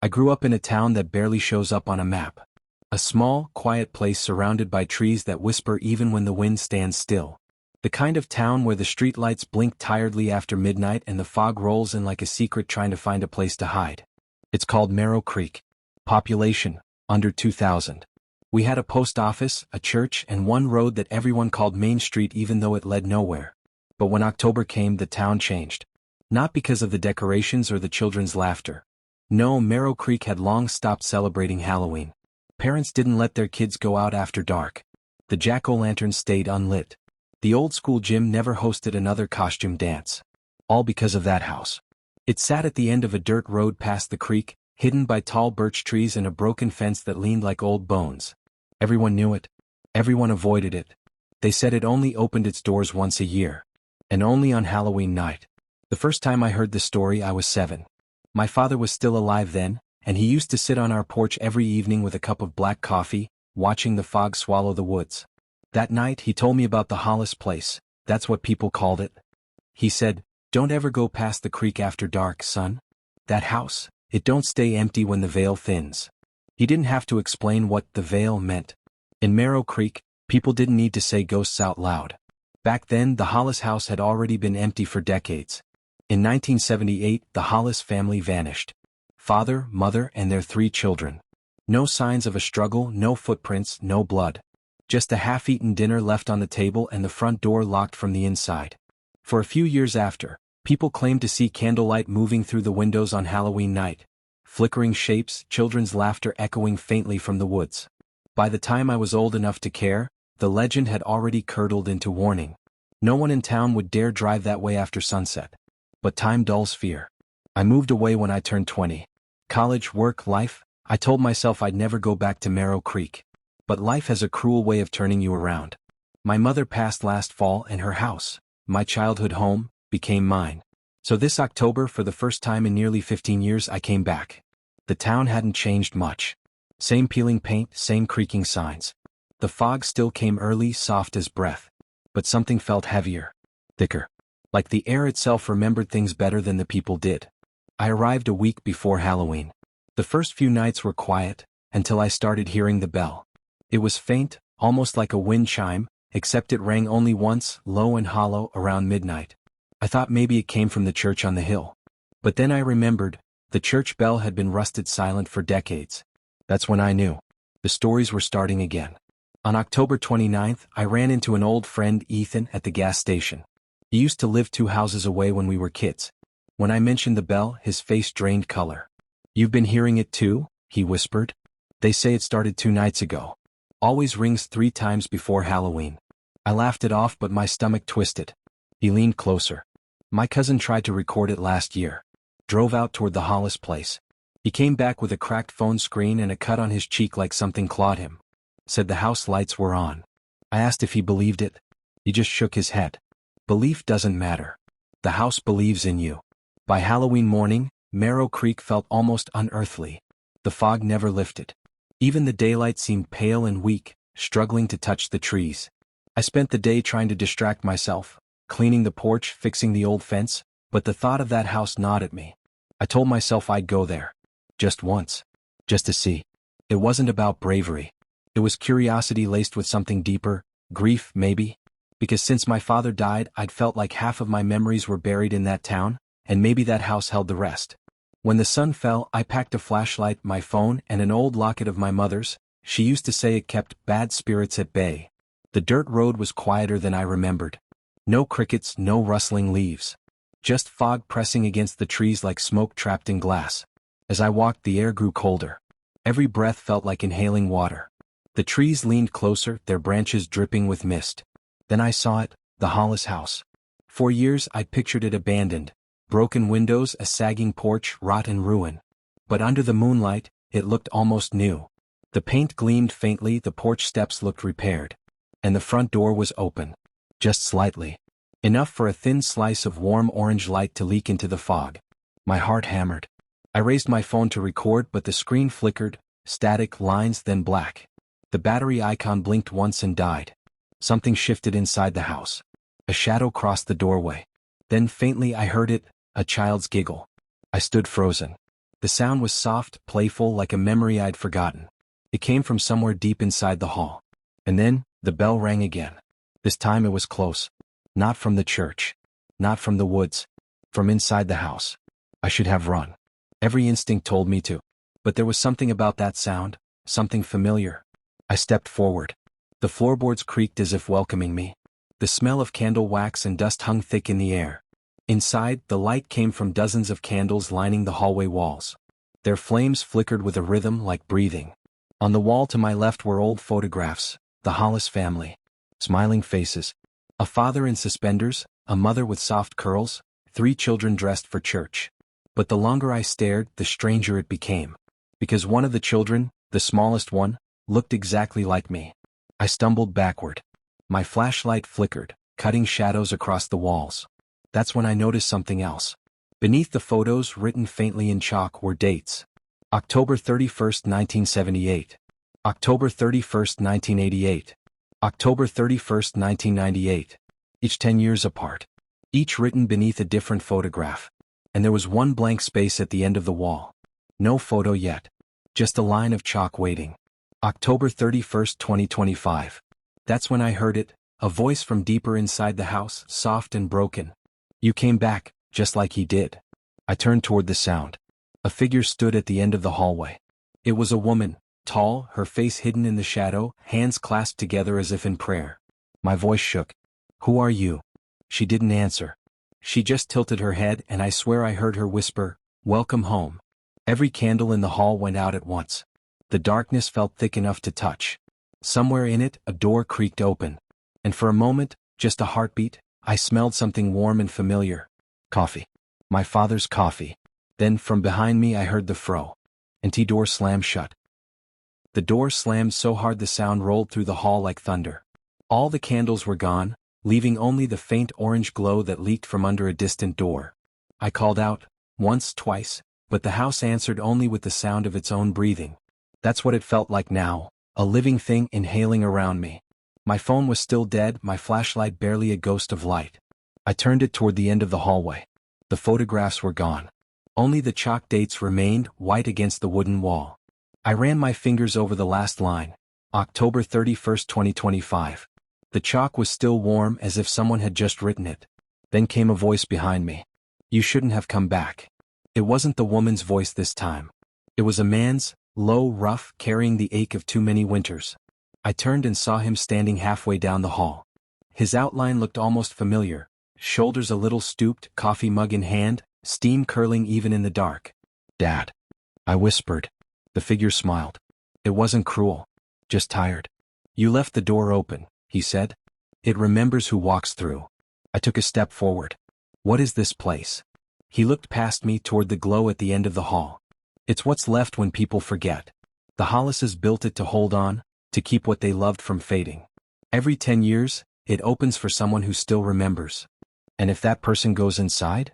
I grew up in a town that barely shows up on a map. A small, quiet place surrounded by trees that whisper even when the wind stands still. The kind of town where the streetlights blink tiredly after midnight and the fog rolls in like a secret trying to find a place to hide. It's called Merrow Creek. Population, under 2,000. We had a post office, a church, and one road that everyone called Main Street even though it led nowhere. But when October came, the town changed. Not because of the decorations or the children's laughter. No, Merrow Creek had long stopped celebrating Halloween. Parents didn't let their kids go out after dark. The jack-o'-lanterns stayed unlit. The old-school gym never hosted another costume dance. All because of that house. It sat at the end of a dirt road past the creek, hidden by tall birch trees and a broken fence that leaned like old bones. Everyone knew it. Everyone avoided it. They said it only opened its doors once a year. And only on Halloween night. The first time I heard the story I was 7. My father was still alive then, and he used to sit on our porch every evening with a cup of black coffee, watching the fog swallow the woods. That night he told me about the Hollis place, that's what people called it. He said, "Don't ever go past the creek after dark, son. That house, it don't stay empty when the veil thins." He didn't have to explain what the veil meant. In Merrow Creek, people didn't need to say ghosts out loud. Back then the Hollis house had already been empty for decades. In 1978 the Hollis family vanished. Father, mother, and their 3 children. No signs of a struggle, no footprints, no blood. Just a half-eaten dinner left on the table and the front door locked from the inside. For a few years after, people claimed to see candlelight moving through the windows on Halloween night. Flickering shapes, children's laughter echoing faintly from the woods. By the time I was old enough to care, the legend had already curdled into warning. No one in town would dare drive that way after sunset. But time dulls fear. I moved away when I turned 20. College, work, life, I told myself I'd never go back to Merrow Creek. But life has a cruel way of turning you around. My mother passed last fall and her house, my childhood home, became mine. So this October, for the first time in nearly 15 years, I came back. The town hadn't changed much. Same peeling paint, same creaking signs. The fog still came early, soft as breath. But something felt heavier. Thicker. Like the air itself remembered things better than the people did. I arrived a week before Halloween. The first few nights were quiet, until I started hearing the bell. It was faint, almost like a wind chime, except it rang only once, low and hollow, around midnight. I thought maybe it came from the church on the hill. But then I remembered, the church bell had been rusted silent for decades. That's when I knew. The stories were starting again. On October 29th, I ran into an old friend, Ethan, at the gas station. He used to live 2 houses away when we were kids. When I mentioned the bell, his face drained color. "You've been hearing it too?" he whispered. "They say it started 2 nights ago. Always rings 3 times before Halloween." I laughed it off, but my stomach twisted. He leaned closer. "My cousin tried to record it last year. Drove out toward the Hollis place. He came back with a cracked phone screen and a cut on his cheek like something clawed him. Said the house lights were on." I asked if he believed it. He just shook his head. "Belief doesn't matter. The house believes in you." By Halloween morning, Merrow Creek felt almost unearthly. The fog never lifted. Even the daylight seemed pale and weak, struggling to touch the trees. I spent the day trying to distract myself, cleaning the porch, fixing the old fence, but the thought of that house gnawed at me. I told myself I'd go there. Just once. Just to see. It wasn't about bravery. It was curiosity laced with something deeper, grief maybe. Because since my father died, I'd felt like half of my memories were buried in that town, and maybe that house held the rest. When the sun fell, I packed a flashlight, my phone, and an old locket of my mother's. She used to say it kept bad spirits at bay. The dirt road was quieter than I remembered. No crickets, no rustling leaves. Just fog pressing against the trees like smoke trapped in glass. As I walked, the air grew colder. Every breath felt like inhaling water. The trees leaned closer, their branches dripping with mist. Then I saw it, the Hollis house. For years I'd pictured it abandoned. Broken windows, a sagging porch, rot and ruin. But under the moonlight, it looked almost new. The paint gleamed faintly, the porch steps looked repaired. And the front door was open. Just slightly. Enough for a thin slice of warm orange light to leak into the fog. My heart hammered. I raised my phone to record, but the screen flickered, static lines, then black. The battery icon blinked once and died. Something shifted inside the house. A shadow crossed the doorway. Then faintly I heard it, a child's giggle. I stood frozen. The sound was soft, playful, like a memory I'd forgotten. It came from somewhere deep inside the hall. And then, the bell rang again. This time it was close. Not from the church. Not from the woods. From inside the house. I should have run. Every instinct told me to. But there was something about that sound, something familiar. I stepped forward. The floorboards creaked as if welcoming me. The smell of candle wax and dust hung thick in the air. Inside, the light came from dozens of candles lining the hallway walls. Their flames flickered with a rhythm like breathing. On the wall to my left were old photographs, the Hollis family. Smiling faces. A father in suspenders, a mother with soft curls, 3 children dressed for church. But the longer I stared, the stranger it became. Because one of the children, the smallest one, looked exactly like me. I stumbled backward. My flashlight flickered, cutting shadows across the walls. That's when I noticed something else. Beneath the photos, written faintly in chalk, were dates. October 31st, 1978. October 31st, 1988. October 31st, 1998. Each 10 years apart. Each written beneath a different photograph. And there was one blank space at the end of the wall. No photo yet. Just a line of chalk waiting. October 31st, 2025. That's when I heard it, a voice from deeper inside the house, soft and broken. You came back, just like he did. I turned toward the sound. A figure stood at the end of the hallway. It was a woman, tall, her face hidden in the shadow, hands clasped together as if in prayer. My voice shook. Who are you? She didn't answer. She just tilted her head, and I swear I heard her whisper, "Welcome home." Every candle in the hall went out at once. The darkness felt thick enough to touch. Somewhere in it, a door creaked open. And for a moment, just a heartbeat, I smelled something warm and familiar. Coffee. My father's coffee. Then, from behind me, I heard the fro. And the door slammed shut. The door slammed so hard the sound rolled through the hall like thunder. All the candles were gone, leaving only the faint orange glow that leaked from under a distant door. I called out, once, twice, but the house answered only with the sound of its own breathing. That's what it felt like now, a living thing inhaling around me. My phone was still dead, my flashlight barely a ghost of light. I turned it toward the end of the hallway. The photographs were gone. Only the chalk dates remained, white against the wooden wall. I ran my fingers over the last line. October 31st, 2025. The chalk was still warm, as if someone had just written it. Then came a voice behind me. You shouldn't have come back. It wasn't the woman's voice this time. It was a man's, low, rough, carrying the ache of too many winters. I turned and saw him standing halfway down the hall. His outline looked almost familiar, shoulders a little stooped, coffee mug in hand, steam curling even in the dark. Dad. I whispered. The figure smiled. It wasn't cruel. Just tired. You left the door open, he said. It remembers who walks through. I took a step forward. What is this place? He looked past me toward the glow at the end of the hall. It's what's left when people forget. The Hollises built it to hold on, to keep what they loved from fading. Every 10 years, it opens for someone who still remembers. And if that person goes inside?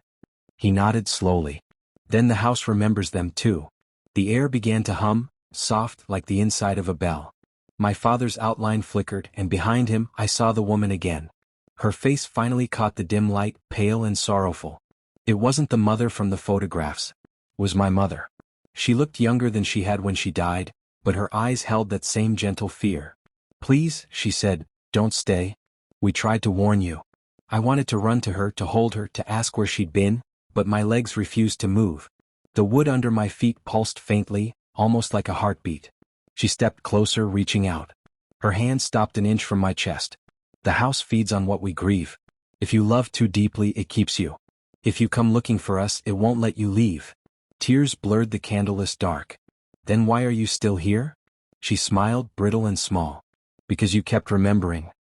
He nodded slowly. Then the house remembers them too. The air began to hum, soft like the inside of a bell. My father's outline flickered, and behind him I saw the woman again. Her face finally caught the dim light, pale and sorrowful. It wasn't the mother from the photographs. It was my mother. She looked younger than she had when she died, but her eyes held that same gentle fear. Please, she said, don't stay. We tried to warn you. I wanted to run to her, to hold her, to ask where she'd been, but my legs refused to move. The wood under my feet pulsed faintly, almost like a heartbeat. She stepped closer, reaching out. Her hand stopped an inch from my chest. The house feeds on what we grieve. If you love too deeply, it keeps you. If you come looking for us, it won't let you leave. Tears blurred the candleless dark. Then why are you still here? She smiled, brittle and small. Because you kept remembering.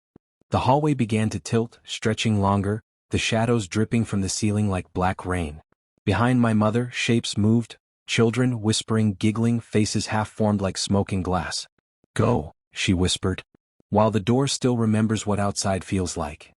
The hallway began to tilt, stretching longer, the shadows dripping from the ceiling like black rain. Behind my mother, shapes moved, children whispering, giggling, faces half-formed like smoking glass. Go, she whispered. While the door still remembers what outside feels like.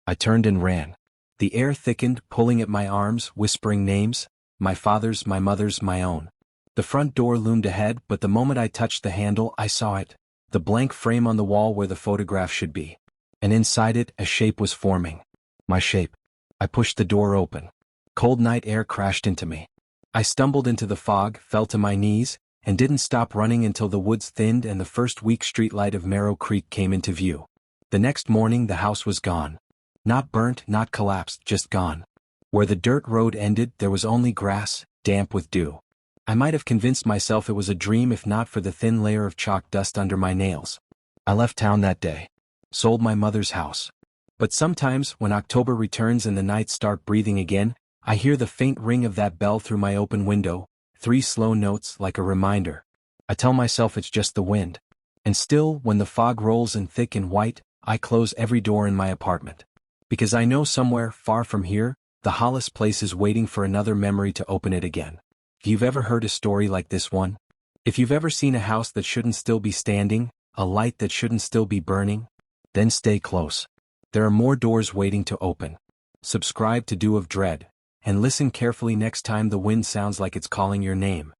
I turned and ran. The air thickened, pulling at my arms, whispering names, my father's, my mother's, my own. The front door loomed ahead, but the moment I touched the handle, I saw it. The blank frame on the wall where the photograph should be. And inside it, a shape was forming. My shape. I pushed the door open. Cold night air crashed into me. I stumbled into the fog, fell to my knees, and didn't stop running until the woods thinned and the first weak streetlight of Marrow Creek came into view. The next morning the house was gone. Not burnt, not collapsed, just gone. Where the dirt road ended there was only grass, damp with dew. I might have convinced myself it was a dream if not for the thin layer of chalk dust under my nails. I left town that day. Sold my mother's house. But sometimes, when October returns and the nights start breathing again, I hear the faint ring of that bell through my open window, 3 slow notes like a reminder. I tell myself it's just the wind. And still, when the fog rolls in thick and white, I close every door in my apartment. Because I know somewhere, far from here, the Hollis place is waiting for another memory to open it again. If you've ever heard a story like this one, if you've ever seen a house that shouldn't still be standing, a light that shouldn't still be burning, then stay close. There are more doors waiting to open. Subscribe to Dew of Dread, and listen carefully next time the wind sounds like it's calling your name.